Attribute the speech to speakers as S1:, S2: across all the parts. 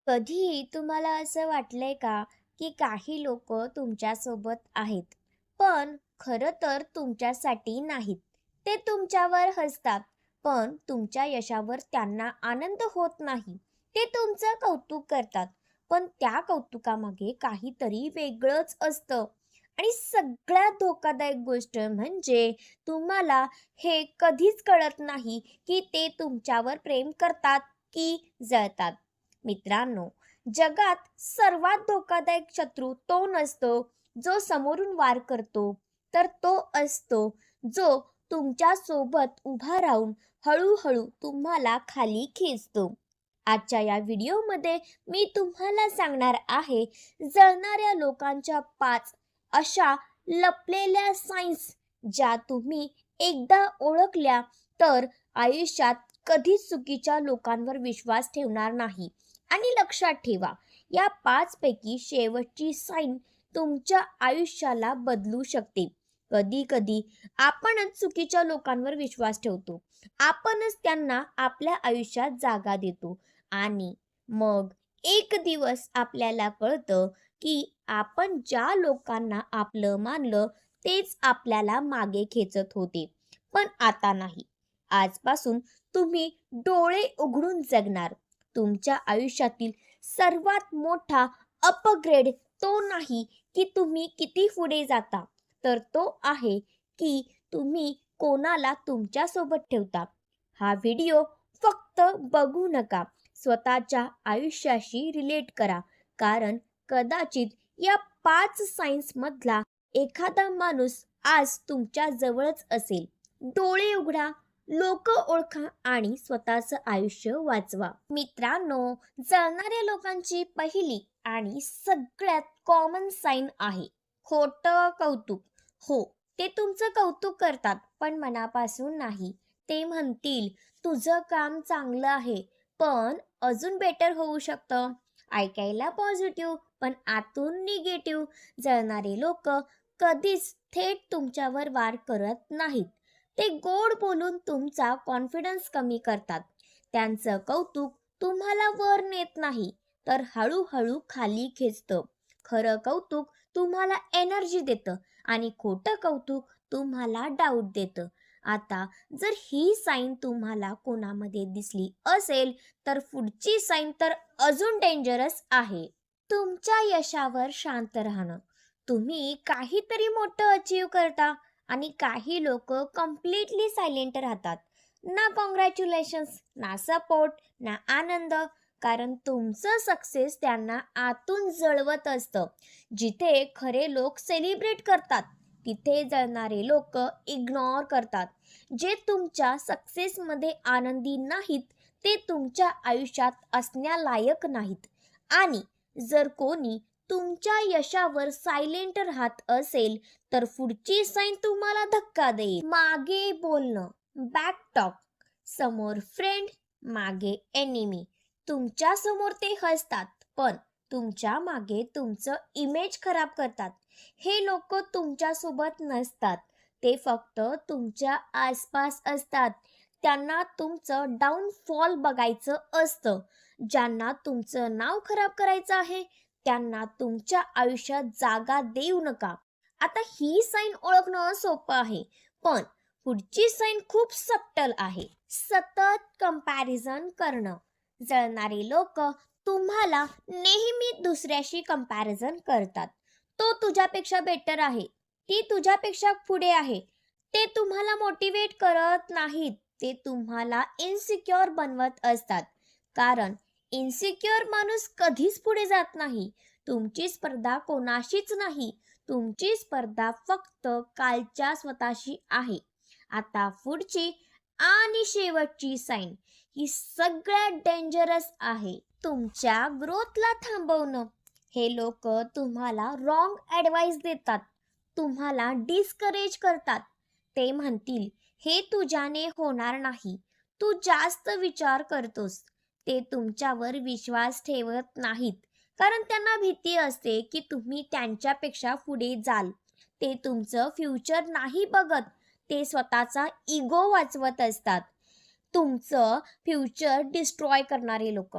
S1: कधी तुम्हाला असं वाटलंय का, की काही लोक तुमच्यासोबत आहेत, पण खरं तर तुमच्यासाठी नाहीत. ते तुमच्यावर हसतात, पण तुमच्या यशावर त्यांना आनंद होत नाही. ते तुमचं कौतुक करतात, पण त्या कौतुकामागे काहीतरी वेगळंच असतं. आणि सगळ्यात धोकादायक गोष्ट म्हणजे तुम्हाला हे कधीच कळत नाही, की ते तुमच्यावर प्रेम करतात की जळतात. मित्रांनो, जगात सर्वात धोकादायक शत्रू तो नसतो जो समोरून वार करतो, तर तो असतो जो तुमच्या सोबत उभा राहून हळूहळू तुम्हाला खाली खेचतो. आजच्या या व्हिडिओमध्ये मी तुम्हाला सांगणार आहे जळणाऱ्या लोकांच्या 5 अशा लपलेल्या सायन्स, ज्या तुम्ही एकदा ओळखल्या तर आयुष्यात कधीच चुकीच्या लोकांवर विश्वास ठेवणार नाही. आणि लक्षात ठेवा, या 5 पैकी शेवटची साईन तुमच्या आयुष्याला बदलू शकते. कधी कधी आपणच चुकीच्या लोकांवर विश्वास ठेवतो, आपणच त्यांना आपल्या आयुष्यात जागा देतो आणि मग एक दिवस आपल्याला कळतं की आपण ज्या लोकांना आपलं मानलं तेच आपल्याला मागे खेचत होते. पण आता नाही. आजपासून तुम्ही डोळे उघडून जगणार. तुमच्या आयुष्यातील सर्वात मोठा अपग्रेड तो नाही की तुम्ही किती पुढे जाता, तर तो आहे की तुम्ही कोणाला तुमच्यासोबत ठेवता. हा व्हिडिओ फक्त बघू नका, स्वतःच्या आयुष्याशी रिलेट करा, कारण कदाचित या 5 सायन्स मधला एखादा माणूस आज तुमच्या जवळच असेल. डोळे उघडा, लोक ओळखा आणि स्वतःचं आयुष्य वाचवा. मित्रांनो, जळणाऱ्या लोकांची पहिली आणि सगळ्यात कॉमन साईन आहे खोटं कौतुक. हो, ते तुमचं कौतुक करतात, पण मनापासून नाही. ते म्हणतील तुझं काम चांगलं आहे, पण अजून बेटर होऊ शकतं. ऐकायला पॉझिटिव्ह, पण आतून निगेटिव्ह. जळणारे लोक कधीच थेट तुमच्यावर वार करत नाहीत. ते गोड बोलून तुमचा कॉन्फिडन्स कमी करतात. त्यांचं कौतुक तुम्हाला वर नेत नाही, तर हळूहळू खाली खेचतं. खरं कौतुक तुम्हाला एनर्जी देतं आणि खोटं कौतुक तुम्हाला डाऊट देतं. आता जर ही साईन तुम्हाला कोणामध्ये दिसली असेल, तर पुढची साईन तर अजून डेंजरस आहे. तुमच्या यशावर शांत राहणं. तुम्ही काहीतरी मोठं अचीव करता आणि काही लोक कम्प्लिटली सायलेंट राहतात. ना कॉंग्रॅच्युलेशन्स, ना सपोर्ट, ना आनंद. कारण तुमचं सक्सेस त्यांना आतून जळवत असतं. जिथे खरे लोक सेलिब्रेट करतात, तिथे जळणारे लोक इग्नोर करतात. जे तुमच्या सक्सेसमध्ये आनंदी नाहीत, ते तुमच्या आयुष्यात असण्यालायक नाहीत. आणि जर कोणी तुमच्या यशावर सायलेंट राहत असेल, तर पुढची साईन तुम्हाला धक्का देईल. मागे बोलणं, बॅक टॉक. समोर फ्रेंड, मागे एनिमी. तुमच्या समोर ते हसतात, पण तुमच्या मागे तुमचं इमेज खराब करतात. हे लोक तुमच्यासोबत नसतात, ते फक्त तुमच्या आसपास असतात. त्यांना तुमचं डाऊनफॉल बघायचं असतं. ज्यांना तुमचं नाव खराब करायचं आहे, त्यांना तुमच्या आयुष्यात जागा देऊ नका. आता ही साईन ओळखणं सोपं आहे, पण पुढची साईन खूप सबटल आहे. सतत कंपॅरिझन करणं. जळणारे लोक तुम्हाला नेहमी दुसऱ्याशी कंपॅरिझन करतात. तो तुझ्यापेक्षा बेटर आहे, ती तुझ्यापेक्षा पुढे आहे. ते तुम्हाला मोटिवेट करत नाहीत, ते तुम्हाला इन्सिक्युअर बनवत असतात. कारण इन्सिक्युअर माणूस कधीच पुढे जात नाही. तुमची स्पर्धा कोणाशीच नाही, तुमची स्पर्धा फक्त कालच्या स्वतःशी आहे. आता पुढची आणि शेवटची साईन ही सगळ्यात डेंजरस आहे. तुमच्या ग्रोथला थांबवणं. हे लोक तुम्हाला रॉंग ॲडवाइस देतात, तुम्हाला डिस्करेज करतात. ते म्हणतील हे तुझ्याने होणार नाही, तू जास्त विचार करतोस. ते तुमच्यावर विश्वास ठेवत नाहीत, कारण त्यांना भीती असते की तुम्ही त्यांच्यापेक्षा पुढे जाल. ते तुमचं फ्युचर नाही बघत, ते स्वतःचा इगो वाचवत असतात. तुमचं फ्युचर डिस्ट्रॉय करणारे लोक.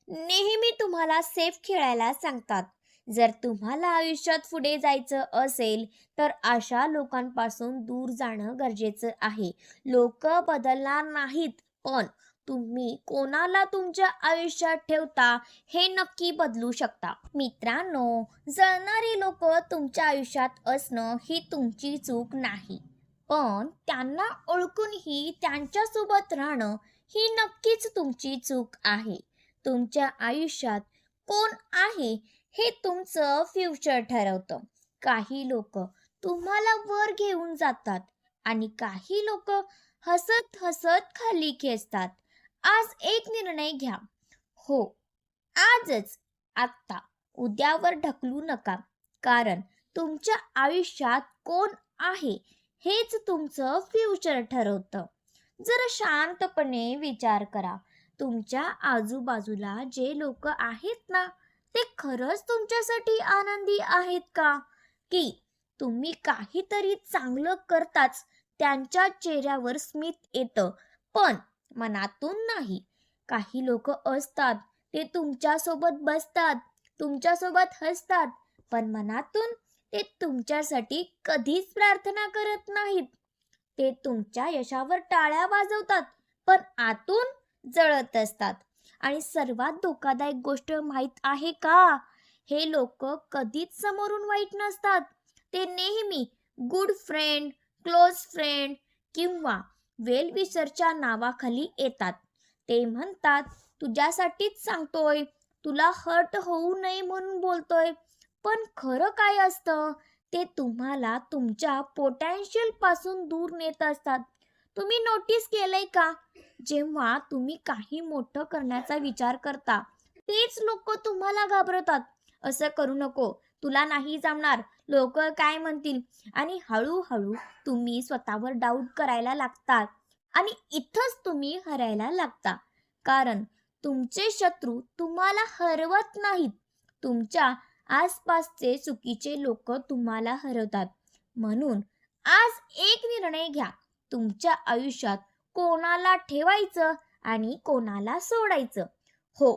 S1: नेहमी तुम्हाला सेफ खेळायला सांगतात. जर तुम्हाला आयुष्यात पुढे जायचं असेल तर अशा लोकांपासून दूर जाणं गरजेचं आहे. लोक बदलणार नाहीत, पण तुम्ही कोणाला तुमच्या आयुष्यात ठेवता हे नक्की बदलू शकता. मित्रांनो, जळणारी लोक तुमच्या आयुष्यात असणं ही तुमची चूक नाही, पण त्यांना ओळखूनही त्यांच्यासोबत राहणं ही नक्कीच तुमची चूक आहे. तुमच्या आयुष्यात कोण आहे हे तुमचं फ्युचर ठरवतं. काही लोक तुम्हाला वर घेऊन जातात आणि काही लोक हसत हसत खाली खेचतात. आज एक निर्णय घ्या. हो, आजच, आत्ता. उद्यावर ढकलू नका, कारण तुमच्या आयुष्यात कोण आहे हेच तुमचं फ्युचर ठरवतं. जरा शांतपणे विचार करा. तुमच्या आजूबाजूला जे लोक आहेत ना, ते खरंच तुमच्यासाठी आनंदी आहेत का? की तुम्ही काहीतरी चांगलं करताच त्यांच्या चेहऱ्यावर स्मित येतं, पण मनातून नाही. काही लोक असतात, ते तुमच्यासोबत बसतात, तुमच्यासोबत हसतात, पण मनातून ते तुमच्यासाठी कधीच प्रार्थना करत नाहीत. ते तुमच्या यशावर टाळ्या वाजवतात, पण आतून जळत असतात. आणि सर्वात धोकादायक गोष्ट माहीत आहे का? हे लोक कधीच समोरून वाईट नसतात. ते नेहमी गुड फ्रेंड, क्लोज फ्रेंड किंवा वेल विशरच्या नावाखाली येतात. ते म्हणतात, तुझ्यासाठीच सांगतोय, तुला हर्ट होऊ नये म्हणून बोलतोय. पण खरं काय असतं? ते तुम्हाला तुमच्या पोटेन्शियल पासून दूर नेत असतात. तुम्ही नोटीस केलंय का? जेव्हा तुम्ही काही मोठं करण्याचा विचार करता, तेच लोक तुम्हाला घाबरवतात. असं करू नको, तुला नाही जमणार, लोक काय म्हणतील. आणि हळूहळू तुम्ही स्वतःवर डाऊट करायला लागतात आणि इथंच तुम्ही हरायला लागता. कारण तुमचे शत्रू तुम्हाला हरवत नाहीत, तुमच्या आसपासचे चुकीचे लोक तुम्हाला हरवतात. म्हणून आज एक निर्णय घ्या. तुमच्या आयुष्यात कोणाला ठेवायचं आणि कोणाला सोडायचं. हो,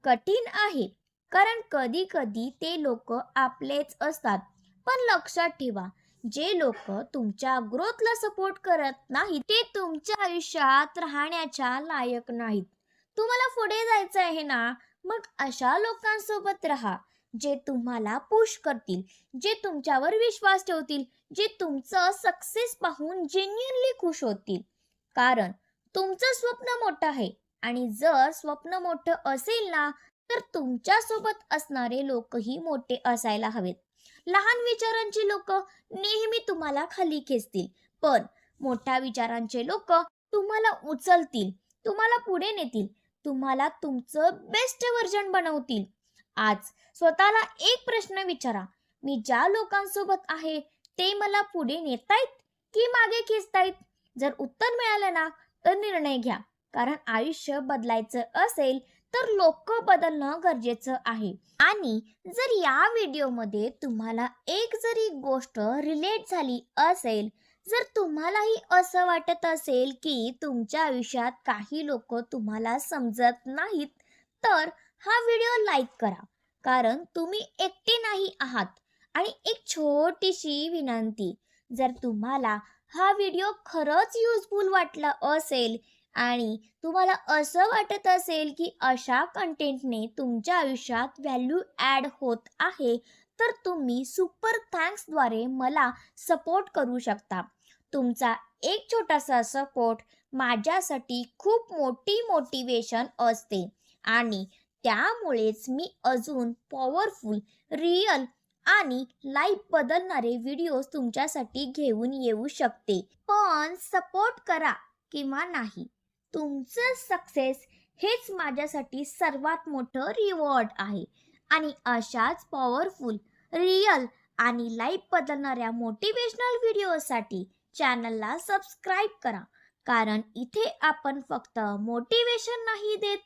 S1: कठीण आहे, कारण कधी कधी ते लोक आपलेच असतात. पण लक्षात ठेवा, जे लोक तुमच्या ग्रोथला सपोर्ट करत नाहीत ते तुमच्या आयुष्यात राहण्याच्या लायक नाहीत. तुम्हाला पुढे जायचं आहे ना, मग अशा लोकांसोबत राहा, जे तुम्हाला पुश करतील, जे तुमच्यावर विश्वास ठेवतील, जे तुमचं सक्सेस पाहून जेन्युइनली खुश होतील. कारण तुमचं स्वप्न मोठं आहे, आणि जर स्वप्न मोठं असेल ना, तर तुमच्या सोबत असणारे लोकही मोठे असायला हवेत. लहान विचारांची लोक नेहमी तुम्हाला खाली खेचतील, पण मोठ्या विचारांचे लोक तुम्हाला उचलतील, तुम्हाला पुढे नेतील, तुम्हाला तुमचं बेस्ट व्हर्जन बनवतील. आज स्वतःला एक प्रश्न विचारा, मी ज्या लोकांसोबत आहे ते मला पुढे नेतायत की मागे खेचतायत? जर उत्तर मिळालं ना, तर निर्णय घ्या. कारण आयुष्य बदलायचं असेल तर लोक बदलणं गरजेचं आहे. आणि जर या व्हिडिओमध्ये तुम्हाला एक जरी गोष्ट रिलेट झाली असेल, जर तुम्हालाही असं वाटत असेल की तुमच्या आयुष्यात काही लोक तुम्हाला समजत नाहीत, तर हा व्हिडिओ लाईक करा. कारण तुम्ही एकटे नाही आहात. आणि एक छोटीशी विनंती, जर तुम्हाला हा व्हिडिओ खरंच युजफुल वाटला असेल आणि तुम्हाला असं वाटत असेल की अशा कंटेंटने तुमच्या आयुष्यात व्हॅल्यू ॲड होत आहे, तर तुम्ही सुपर थँक्सद्वारे मला सपोर्ट करू शकता. तुमचा एक छोटासा सपोर्ट माझ्यासाठी खूप मोठी मोटिवेशन असते, आणि त्यामुळेच मी अजून पॉवरफुल, रिअल आणि लाईफ बदलणारे व्हिडिओज तुमच्यासाठी घेऊन येऊ शकते. पण सपोर्ट करा किंवा नाही, तुमचं सक्सेस हेच माझ्यासाठी सर्वात मोठं रिवॉर्ड आहे. आणि अशाच पॉवरफुल, रिअल आणि लाईफ बदलणाऱ्या मोटिवेशनल व्हिडिओसाठी चॅनलला सबस्क्राईब करा. कारण इथे आपण फक्त मोटिवेशन नाही देत,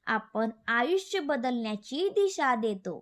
S1: आपण आयुष्य बदलण्याची दिशा देतो.